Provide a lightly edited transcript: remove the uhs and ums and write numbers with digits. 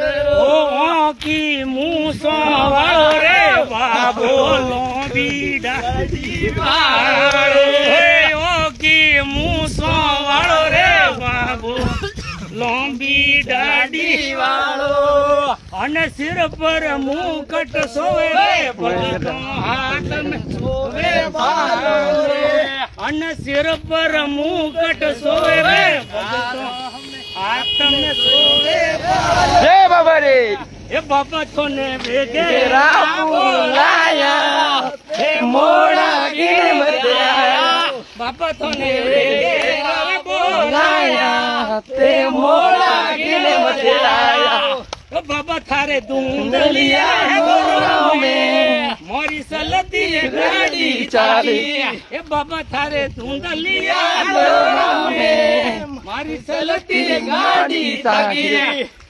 ઓ કી મૂસો વાળો રે બાબો લોંબી દાઢી વાળો ઓ કી મૂસો વાળો રે બાબો લોંબી દાઢી વાળો અને સિર પર મુકટ સોવે રે ભગતો હાથ સોવે ભાળો રે અને સિર પર મુકટ સોવે રે ભગતો હાથ સોવે ભાળો જય બાબા રે એ બાબા થોને વેગે બોલાયા હે મોડા ગીર મચાયા બાબા થોને વેગે બોલાયા તે મોડા ગીર મચાયા ઓ બાબા થારે ધૂંધલિયા ગોરો મે મોરી સલતી ગાડી ચાલી એ બાબા થારે ધૂંધલિયા ગોરો મે મારી સલતી ગાડી ચાલી